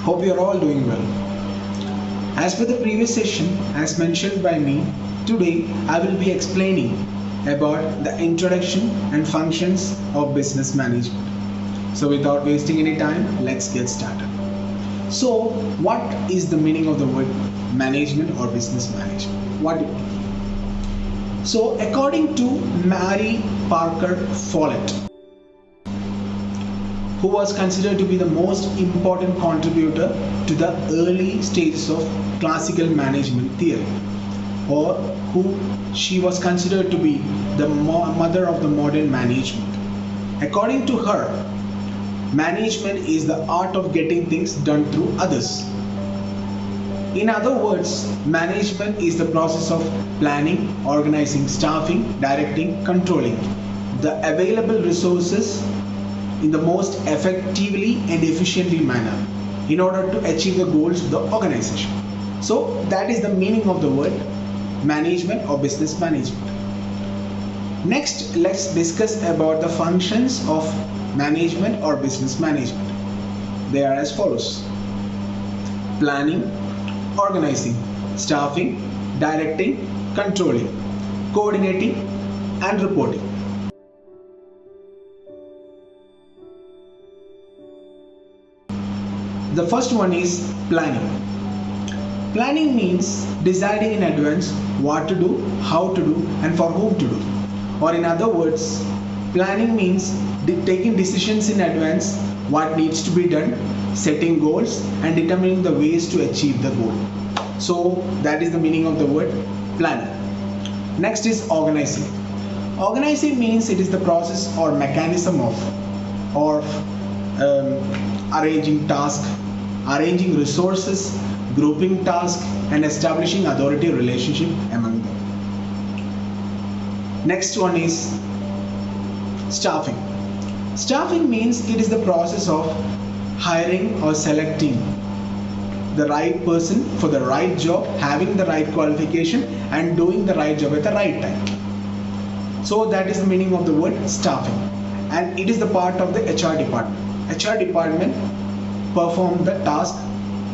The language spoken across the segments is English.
Hope you are all doing well. As per the previous session, as mentioned by me, today I will be explaining about the introduction and functions of business management. So without wasting any time, let's get started. So what is the meaning of the word management or business management? What it is? So according to Mary Parker Follett, who was considered to be the most important contributor to the early stages of classical management theory, or who she was considered to be the mother of the modern management. According to her, management is the art of getting things done through others. In other words, management is the process of planning, organizing, staffing, directing, controlling the available resources in the most effectively and efficiently manner in order to achieve the goals of the organization. So that is the meaning of the word management or business management. Next, let's discuss about the functions of management or business management. They are as follows: planning, organizing, staffing, directing, controlling, coordinating, and reporting. The first one is planning. Planning means deciding in advance what to do, how to do, and for whom to do. Or in other words, planning means taking decisions in advance what needs to be done, setting goals, and determining the ways to achieve the goal. So that is the meaning of the word planning. Next is organizing. Organizing means it is the process or mechanism of arranging tasks, arranging resources, grouping tasks, and establishing authority relationship among them. Next one is staffing. Staffing means it is the process of hiring or selecting the right person for the right job, having the right qualification, and doing the right job at the right time. So that is the meaning of the word staffing, and it is the part of the HR department. HR department perform the task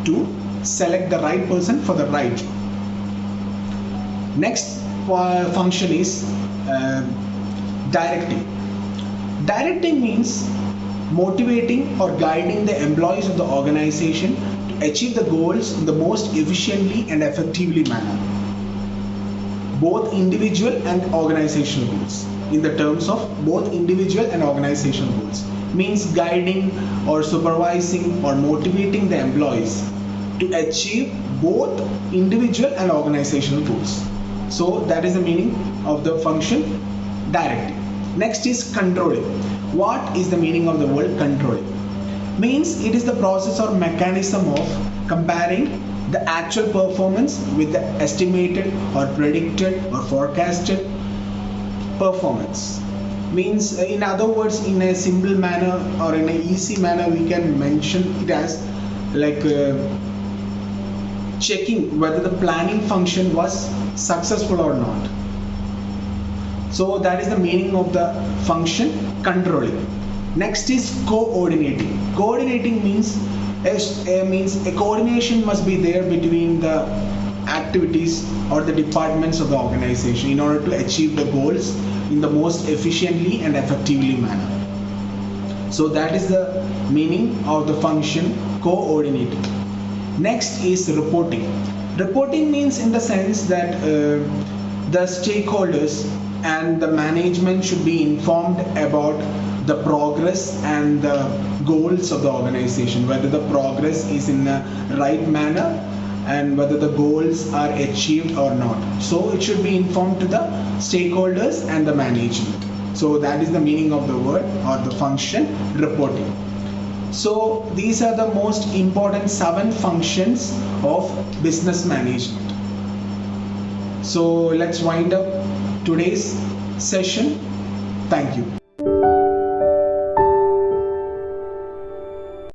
to select the right person for the right job. Next function is directing. Directing means motivating or guiding the employees of the organization to achieve the goals in the most efficiently and effectively manner, both individual and organizational goals. In the terms of both individual and organizational goals, means guiding or supervising or motivating the employees to achieve both individual and organizational goals. So that is the meaning of the function directing. Next is controlling. What is the meaning of the word controlling? Means it is the process or mechanism of comparing the actual performance with the estimated or predicted or forecasted performance. Means in other words, in a simple manner or in an easy manner, we can mention it as like checking whether the planning function was successful or not. So that is the meaning of the function controlling. Next is coordinating. Coordinating means a coordination must be there between the activities or the departments of the organization in order to achieve the goals in the most efficiently and effectively manner. So that is the meaning of the function coordinating. Next is reporting. Reporting means in the sense that the stakeholders and the management should be informed about the progress and the goals of the organization, whether the progress is in the right manner and whether the goals are achieved or not. So it should be informed to the stakeholders and the management. So that is the meaning of the word or the function reporting. So these are the most important 7 functions of business management. So let's wind up today's session. Thank you.